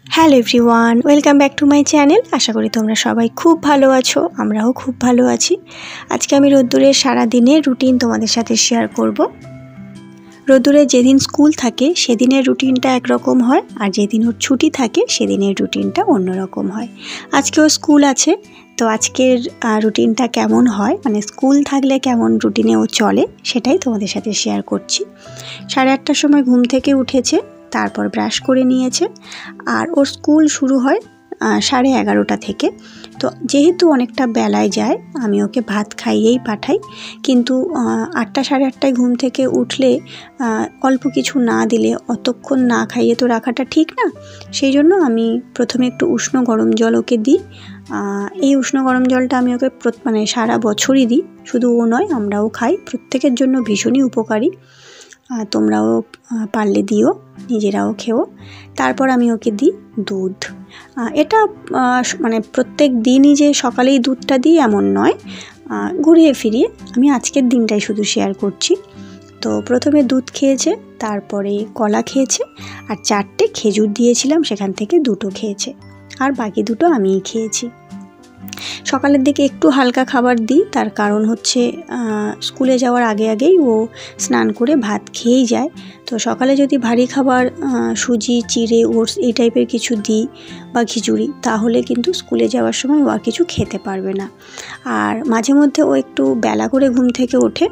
Hello everyone, welcome back to my channel. আশা করি তোমরা সবাই খুব ভালো আছো, আমরাও খুব ভালো আছি। আজকে আমি রোদ্দুরের সারাদিনের রুটিন তোমাদের সাথে শেয়ার করব। রোদ্দুরের যেদিন স্কুল থাকে সেদিনের রুটিনটা একরকম হয়, আর যেদিন ওর ছুটি থাকে সেদিনের রুটিনটা অন্যরকম হয়। আজকেও স্কুল আছে, তো আজকের রুটিনটা কেমন হয়, মানে স্কুল থাকলে কেমন রুটিনে ও চলে, সেটাই তোমাদের সাথে শেয়ার করছি। 8:30টার সময় ঘুম থেকে উঠেছে, তারপর ব্রাশ করে নিয়েছে, আর ওর স্কুল শুরু হয় 11:30টা থেকে। তো যেহেতু অনেকটা বেলায় যায়, আমি ওকে ভাত খাইয়েই পাঠাই। কিন্তু 8টা 8:30টায় ঘুম থেকে উঠলে অল্প কিছু না দিলে, অতক্ষণ না খাইয়ে তো রাখাটা ঠিক না। সেই জন্য আমি প্রথমে একটু উষ্ণ গরম জল ওকে দিই। এই উষ্ণ গরম জলটা আমি ওকে মানে সারা বছরই দিই, শুধু ও নয়, আমরাও খাই। প্রত্যেকের জন্য ভীষণই উপকারী, তোমরাও পারলে দিও, নিজেরাও খেও। তারপর আমি ওকে দিই দুধ। এটা মানে প্রত্যেক দিনই যে সকালেই দুধটা দিই এমন নয়, ঘুরিয়ে ফিরিয়ে আমি আজকের দিনটাই শুধু শেয়ার করছি। তো প্রথমে দুধ খেয়েছে, তারপরে কলা খেয়েছে, আর 4টে খেজুর দিয়েছিলাম, সেখান থেকে 2টো খেয়েছে, আর বাকি 2টো আমিই খেয়েছি। সকালের দিকে একটু হালকা খাবার দিই, তার কারণ হচ্ছে স্কুলে যাওয়ার আগেই ও স্নান করে ভাত খেয়েই যায়। তো সকালে যদি ভারী খাবার সুজি, চিড়ে, ওটস এই টাইপের কিছু দিই বা খিচুড়ি, তাহলে কিন্তু স্কুলে যাওয়ার সময় ও আর কিছু খেতে পারবে না। আর মাঝে মধ্যে ও একটু বেলা করে ঘুম থেকে ওঠে,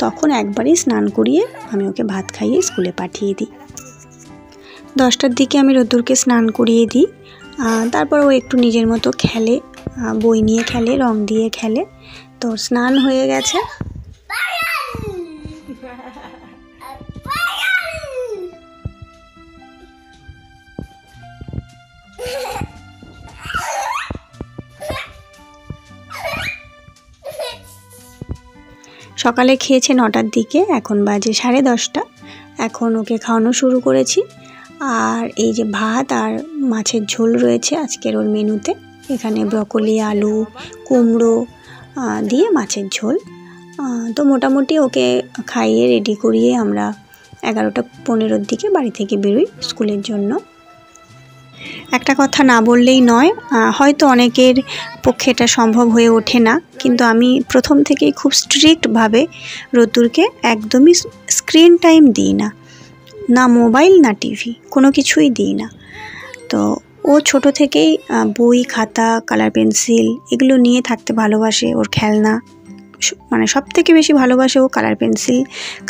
তখন একবারই স্নান করিয়ে আমি ওকে ভাত খাইয়ে স্কুলে পাঠিয়ে দিই। 10টার দিকে আমি রোদ্দুরকে স্নান করিয়ে দিই। তারপর ও একটু নিজের মতো খেলে, বই নিয়ে খেলে, রং দিয়ে খেলে। তো স্নান হয়ে গেছে। সকালে খেয়েছে 9টার দিকে, এখন বাজে 10:30। এখন ওকে খাওয়ানো শুরু করেছি। আর এই যে ভাত আর মাছের ঝোল রয়েছে আজকের ওর মেনুতে। এখানে ব্রকলি, আলু, কুমড়ো দিয়ে মাছের ঝোল। তো মোটামুটি ওকে খাইয়ে রেডি করিয়ে আমরা 11:15 দিকে বাড়ি থেকে বেরোই স্কুলের জন্য। একটা কথা না বললেই নয়, হয়তো অনেকের পক্ষে এটা সম্ভব হয়ে ওঠে না, কিন্তু আমি প্রথম থেকেই খুব স্ট্রিক্টভাবে রোদ্দুরকে একদমই স্ক্রিন টাইম দিই না, না মোবাইল না টিভি, কোনো কিছুই দিই না। তো ও ছোট থেকেই বই, খাতা, কালার পেন্সিল এগুলো নিয়ে থাকতে ভালোবাসে। ওর খেলনা, মানে সব থেকে বেশি ভালোবাসে ও কালার পেন্সিল,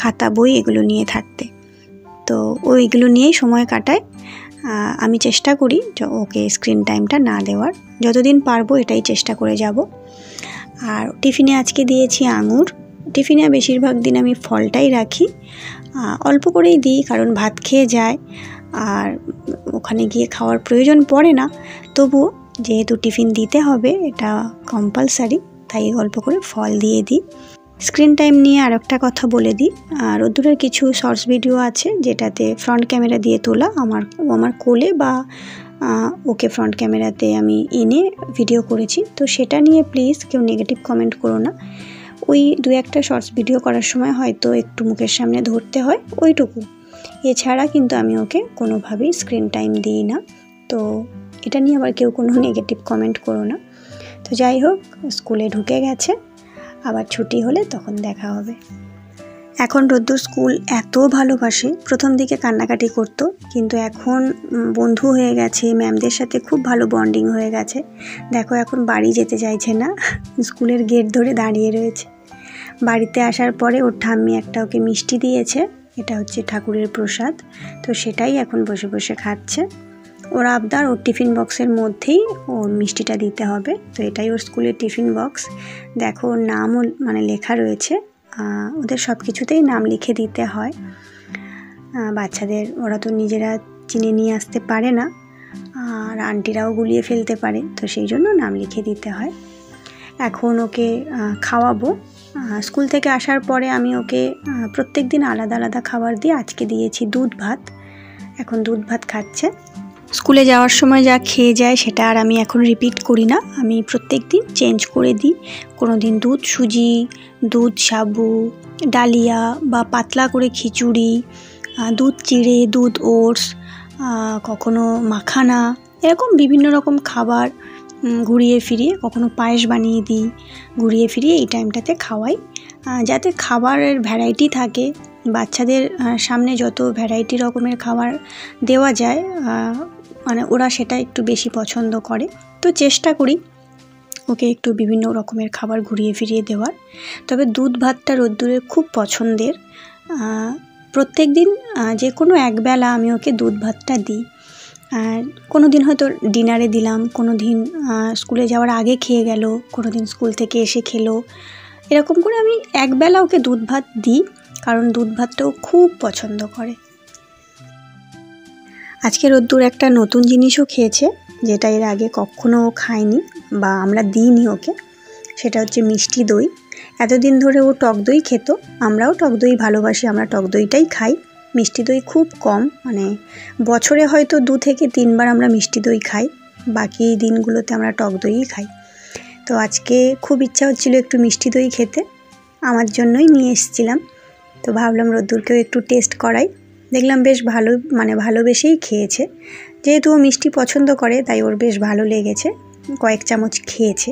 খাতা, বই এগুলো নিয়ে থাকতে। তো ও এগুলো নিয়েই সময় কাটায়। আমি চেষ্টা করি যে ওকে স্ক্রিন টাইমটা না দেওয়ার, যতদিন পারবো এটাই চেষ্টা করে যাব। আর টিফিনে আজকে দিয়েছি আঙুর। টিফিনে বেশিরভাগ দিন আমি ফলটাই রাখি, অল্প করেই দিই, কারণ ভাত খেয়ে যায় আর ওখানে গিয়ে খাওয়ার প্রয়োজন পড়ে না। তবুও যেহেতু টিফিন দিতে হবে, এটা কম্পালসারি, তাই অল্প করে ফল দিয়ে দিই। স্ক্রিন টাইম নিয়ে আর একটা কথা বলে দিই, রোদ্দুরের কিছু শর্টস ভিডিও আছে যেটাতে ফ্রন্ট ক্যামেরা দিয়ে তোলা, আমার কোলে বা ওকে ফ্রন্ট ক্যামেরাতে আমি এনে ভিডিও করেছি। তো সেটা নিয়ে প্লিজ কেউ নেগেটিভ কমেন্ট করো না। ওই 2-1টা শর্টস ভিডিও করার সময় হয়তো একটু মুখের সামনে ধরতে হয়, ওইটুকু। এছাড়া কিন্তু আমি ওকে কোনোভাবেই স্ক্রিন টাইম দিই না। তো এটা নিয়ে আবার কেউ কোনো নেগেটিভ কমেন্ট করো না। তো যাই হোক, স্কুলে ঢুকে গেছে, আবার ছুটি হলে তখন দেখা হবে। এখন রোদ্দুর স্কুল এত ভালোবাসে, প্রথম দিকে কান্নাকাটি করতো, কিন্তু এখন বন্ধু হয়ে গেছে, ম্যামদের সাথে খুব ভালো বন্ডিং হয়ে গেছে। দেখো এখন বাড়ি যেতে চাইছে না, স্কুলের গেট ধরে দাঁড়িয়ে রয়েছে। বাড়িতে আসার পরে ওর ঠাম্মি একটা ওকে মিষ্টি দিয়েছে, এটা হচ্ছে ঠাকুরের প্রসাদ। তো সেটাই এখন বসে বসে খাচ্ছে। ওর আবদার ওর টিফিন বক্সের মধ্যেই ওর মিষ্টিটা দিতে হবে। তো এটাই ওর স্কুলের টিফিন বক্স। দেখো ওর নামও মানে লেখা রয়েছে, ওদের সব কিছুতেই নাম লিখে দিতে হয়। বাচ্চাদের ওরা তো নিজেরা চিনে নিয়ে আসতে পারে না, আর আন্টিরাও গুলিয়ে ফেলতে পারে, তো সেই জন্য নাম লিখে দিতে হয়। এখন ওকে খাওয়াবো। স্কুল থেকে আসার পরে আমি ওকে প্রত্যেক দিন আলাদা আলাদা খাবার দিই। আজকে দিয়েছি দুধ ভাত, এখন দুধ ভাত খাচ্ছে। স্কুলে যাওয়ার সময় যা খেয়ে যায় সেটা আর আমি এখন রিপিট করি না, আমি প্রত্যেক দিন চেঞ্জ করে দিই। কোনো দিন দুধ সুজি, দুধ সাবু, ডালিয়া বা পাতলা করে খিচুড়ি, দুধ চিড়ে, দুধ ওটস, কখনো মাখানা, এরকম বিভিন্ন রকম খাবার ঘুরিয়ে ফিরিয়ে, কখনো পায়েস বানিয়ে দিই, ঘুরিয়ে ফিরিয়ে এই টাইমটাতে খাওয়াই, যাতে খাবারের ভ্যারাইটি থাকে। বাচ্চাদের সামনে যত ভ্যারাইটি রকমের খাবার দেওয়া যায় মানে ওরা সেটা একটু বেশি পছন্দ করে। তো চেষ্টা করি ওকে একটু বিভিন্ন রকমের খাবার ঘুরিয়ে ফিরিয়ে দেওয়ার। তবে দুধ ভাতটা রোদ্দুরের খুব পছন্দের। প্রত্যেক দিন যে কোনো একবেলা আমি ওকে দুধ ভাতটা দিই। কোনো দিন হয়তো ডিনারে দিলাম, কোনো দিন স্কুলে যাওয়ার আগে খেয়ে গেল, কোনো দিন স্কুল থেকে এসে খেলো, এরকম করে আমি একবেলা ওকে দুধ ভাত দিই, কারণ দুধ ভাতটাও খুব পছন্দ করে। আজকে রোদ্দুর একটা নতুন জিনিসও খেয়েছে, যেটা এর আগে কখনো খায়নি বা আমরা দিইনি ওকে। সেটা হচ্ছে মিষ্টি দই। এতদিন ধরে ও টক দই খেত, আমরাও টক দই ভালোবাসি, আমরা টক দইটাই খাই। মিষ্টি দই খুব কম, মানে বছরে হয়তো 2 থেকে 3 বার আমরা মিষ্টি দই খাই, বাকি দিনগুলোতে আমরা টক দইই খাই। তো আজকে খুব ইচ্ছা হচ্ছিল একটু মিষ্টি দই খেতে, আমার জন্যই নিয়ে এসেছিলাম। তো ভাবলাম রোদ্দুরকেও একটু টেস্ট করাই। দেখলাম বেশ ভালো, মানে ভালোবেসেই খেয়েছে। যেহেতু ও মিষ্টি পছন্দ করে তাই ওর বেশ ভালো লেগেছে, কয়েক চামচ খেয়েছে।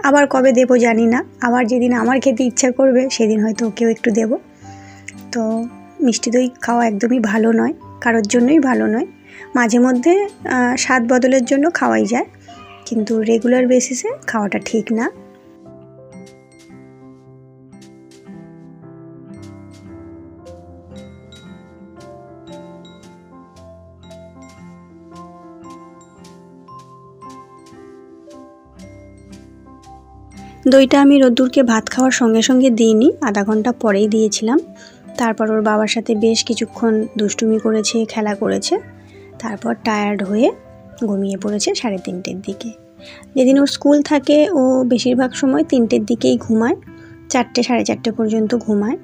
আবার কবে দেবো জানি না, আবার যেদিন আমার খেতে ইচ্ছা করবে সেদিন হয়তো ওকেও একটু দেবো। তো মিষ্টি দই খাওয়া একদমই ভালো নয়, কারোর জন্যই ভালো নয়। মাঝে মধ্যে স্বাদ বদলের জন্য খাওয়াই যায়, কিন্তু রেগুলার বেসিসে খাওয়াটা ঠিক না। দইটা আমি রোদ্দুরকে ভাত খাওয়ার সঙ্গে সঙ্গে দিইনি, আধা ঘন্টা পরেই দিয়েছিলাম। তারপর ওর বাবার সাথে বেশ কিছুক্ষণ দুষ্টুমি করেছে, খেলা করেছে, তারপর টায়ার্ড হয়ে ঘুমিয়ে পড়েছে 3:30-র দিকে। যেদিন ওর স্কুল থাকে ও বেশিরভাগ সময় 3টের দিকেই ঘুমায়, 4টে 4:30 পর্যন্ত ঘুমায়।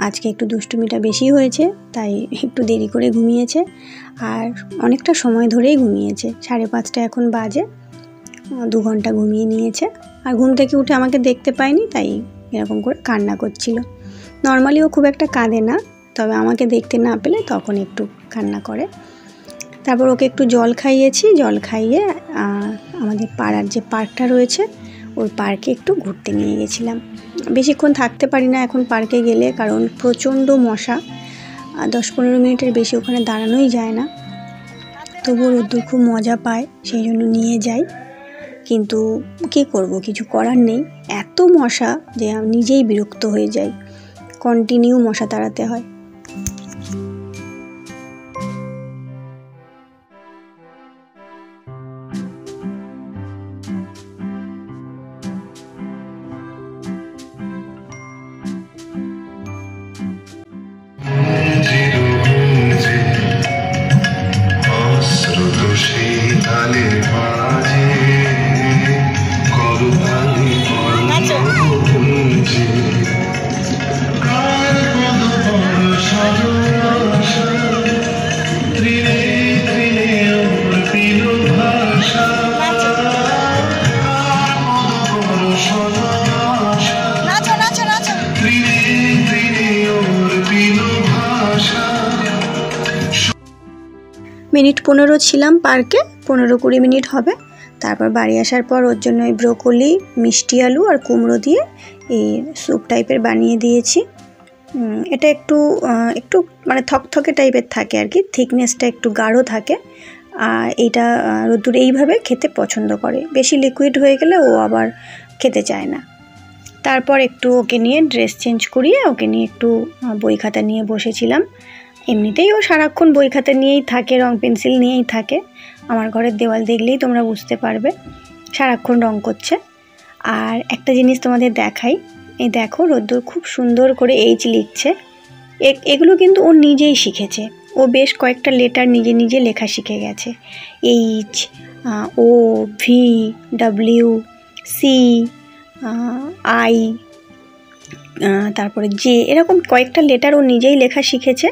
আজকে একটু দুষ্টুমিটা বেশি হয়েছে তাই একটু দেরি করে ঘুমিয়েছে, আর অনেকটা সময় ধরেই ঘুমিয়েছে। 5:30 এখন বাজে, 2 ঘন্টা ঘুমিয়ে নিয়েছে। আর ঘুম থেকে উঠে আমাকে দেখতে পায়নি, তাই এরকম করে কান্না করছিল। নর্মালি ও খুব একটা কাঁদে না, তবে আমাকে দেখতে না পেলে তখন একটু কান্না করে। তারপর ওকে একটু জল খাইয়েছি, জল খাইয়ে আমাদের পাড়ার যে পার্কটা রয়েছে ওই পার্কে একটু ঘুরতে নিয়ে গেছিলাম। বেশিক্ষণ থাকতে পারি না এখন পার্কে গেলে, কারণ প্রচণ্ড মশা, 10-15 মিনিটের বেশি ওখানে দাঁড়ানোই যায় না। তবুও রোদ্দুর খুব মজা পায়, সেই জন্য নিয়ে যাই। কিন্তু কী করব, কিছু করার নেই। এত মশা যে আমি নিজেই বিরক্ত হয়ে যাই, কন্টিনিউ মশা তাড়াতে হয়। মিনিট 15 ছিলাম পার্কে, 15-20 মিনিট হবে। তারপর বাড়ি আসার পর ওর জন্য ওই ব্রোকলি, মিষ্টি আলু আর কুমড়ো দিয়ে এই স্যুপ টাইপের বানিয়ে দিয়েছি। এটা একটু মানে থকথকে টাইপের থাকে আর কি, থিকনেসটা একটু গাঢ় থাকে। আর এইটা রোদ্দুর এইভাবে খেতে পছন্দ করে, বেশি লিকুইড হয়ে গেলে ও আবার খেতে চায় না। তারপর একটু ওকে নিয়ে ড্রেস চেঞ্জ করিয়ে ওকে নিয়ে একটু বই খাতা নিয়ে বসেছিলাম। এমনিতেই ও সারাক্ষণ বই খাতা নিয়েই থাকে, রং পেন্সিল নিয়েই থাকে। আমার ঘরের দেওয়াল দেখলেই তোমরা বুঝতে পারবে, সারাক্ষণ রং করছে। আর একটা জিনিস তোমাদের দেখাই, এই দেখো রোদ্দুর খুব সুন্দর করে এইচ লিখছে। এগুলো কিন্তু ও নিজেই শিখেছে, ও বেশ কয়েকটা লেটার নিজে নিজে লেখা শিখে গেছে। H, O, V, W, C, I, তারপরে জে, এরকম কয়েকটা লেটার ও নিজেই লেখা শিখেছে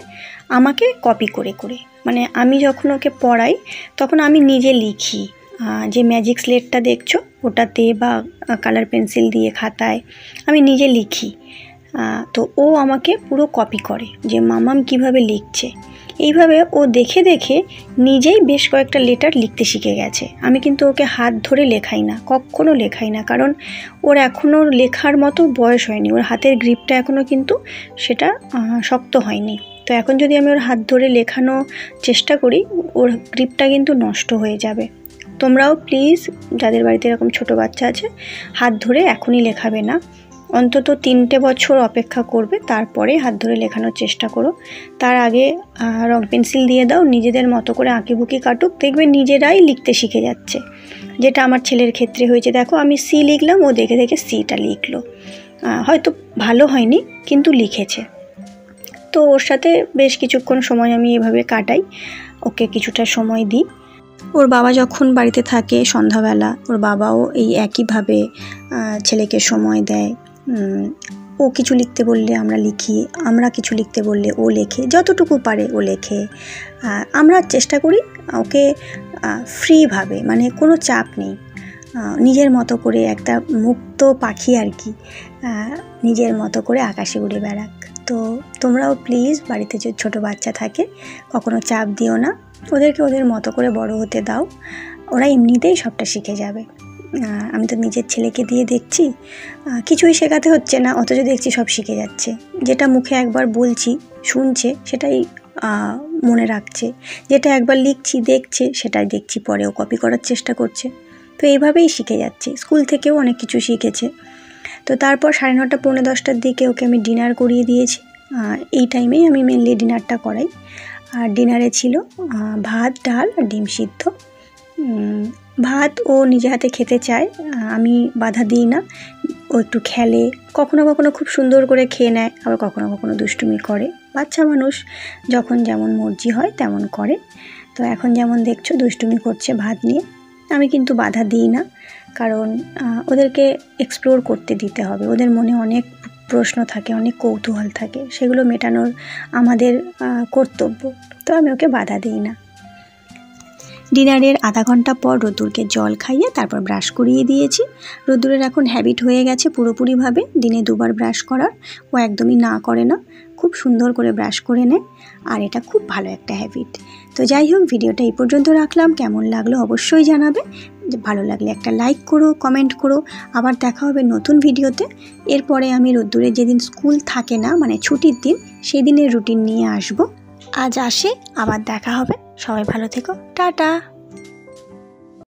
আমাকে কপি করে করে। মানে আমি যখন ওকে পড়াই তখন আমি নিজে লিখি, যে ম্যাজিক স্লেটটা দেখছো ওটাতে বা কালার পেন্সিল দিয়ে খাতায় আমি নিজে লিখি। তো ও আমাকে পুরো কপি করে যে মামাম কিভাবে লিখছে। এইভাবে ও দেখে দেখে নিজেই বেশ কয়েকটা লেটার লিখতে শিখে গেছে। আমি কিন্তু ওকে হাত ধরে লেখাই না, কখনো লেখাই না, কারণ ওর এখনও লেখার মতো বয়স হয়নি, ওর হাতের গ্রিপটা এখনও কিন্তু সেটা শক্ত হয়নি। তো এখন যদি আমি ওর হাত ধরে লেখানো চেষ্টা করি, ওর গ্রিপটা কিন্তু নষ্ট হয়ে যাবে। তোমরাও প্লিজ যাদের বাড়িতে এরকম ছোট বাচ্চা আছে, হাত ধরে এখনই লেখাবে না, অন্তত 3টে বছর অপেক্ষা করবে, তারপরে হাত ধরে লেখানোর চেষ্টা করো। তার আগে রং পেন্সিল দিয়ে দাও, নিজেদের মতো করে আঁকিবুকি কাটুক, দেখবে নিজেরাই লিখতে শিখে যাচ্ছে। যেটা আমার ছেলের ক্ষেত্রে হয়েছে, দেখো আমি সি লিখলাম, ও দেখে দেখে সিটা লিখলো। হয়তো ভালো হয়নি, কিন্তু লিখেছে। তো ওর সাথে বেশ কিছুক্ষণ সময় আমি এভাবে কাটাই, ওকে কিছুটা সময় দিই। ওর বাবা যখন বাড়িতে থাকে সন্ধ্যাবেলা, ওর বাবাও এই একইভাবে ছেলেকে সময় দেয়। ও কিছু লিখতে বললে আমরা লিখি, আমরা কিছু লিখতে বললে ও লেখে, যতটুকু পারে ও লেখে। আমরা চেষ্টা করি ওকে ফ্রিভাবে, মানে কোনো চাপ নেই, নিজের মতো করে একটা মুক্ত পাখি আর কি, নিজের মতো করে আকাশে উড়ে বেড়াক। তো তোমরাও প্লিজ বাড়িতে যে ছোটো বাচ্চা থাকে কখনো চাপ দিও না, ওদেরকে ওদের মতো করে বড় হতে দাও, ওরা এমনিতেই সবটা শিখে যাবে। আমি তো নিজের ছেলেকে দিয়ে দেখছি, কিছুই শেখাতে হচ্ছে না, অথচ দেখছি সব শিখে যাচ্ছে। যেটা মুখে একবার বলছি, শুনছে, সেটাই মনে রাখছে। যেটা একবার লিখছি, দেখছে, সেটাই দেখছি পরেও কপি করার চেষ্টা করছে। তো এইভাবেই শিখে যাচ্ছে। স্কুল থেকেও অনেক কিছু শিখেছে। তো তারপর 9:30 পৌনে 10টার দিকে ওকে আমি ডিনার করিয়ে দিয়েছি। এই টাইমেই আমি মেনলি ডিনারটা করাই। আর ডিনারে ছিল ভাত, ডাল আর ডিম সিদ্ধ। ভাত ও নিজে হাতে খেতে চায়, আমি বাধা দিই না। ও একটু খেলে, কখনো কখনো খুব সুন্দর করে খেয়ে নেয়, আবার কখনো কখনো দুষ্টুমি করে। বাচ্চা মানুষ যখন যেমন মর্জি হয় তেমন করে। তো এখন যেমন দেখছো দুষ্টুমি করছে ভাত নিয়ে, আমি কিন্তু বাধা দিই না, কারণ ওদেরকে এক্সপ্লোর করতে দিতে হবে। ওদের মনে অনেক প্রশ্ন থাকে, অনেক কৌতূহল থাকে, সেগুলো মেটানোর আমাদের কর্তব্য। তো আমি ওকে বাধা দিই না। ডিনারের আধা ঘন্টা পর রোদ্দুরকে জল খাইয়ে তারপর ব্রাশ করিয়ে দিয়েছি। রোদ্দুরের এখন হ্যাবিট হয়ে গেছে পুরোপুরিভাবে দিনে 2বার ব্রাশ করার। ও একদমই না করে না, খুব সুন্দর করে ব্রাশ করে নেয়, আর এটা খুব ভালো একটা হ্যাবিট। তো যাই হোক, ভিডিওটা এই পর্যন্ত রাখলাম। কেমন লাগলো অবশ্যই জানাবে। ভালো লাগলে একটা লাইক করো, কমেন্ট করো। আবার দেখা হবে নতুন ভিডিওতে। এরপরে আমি রোদ্দুরের যেদিন স্কুল থাকে না, মানে ছুটির দিন, সেই দিনের রুটিন নিয়ে আসবো। আজ আসি, আবার দেখা হবে। সবাই ভালো থেকো, টাটা।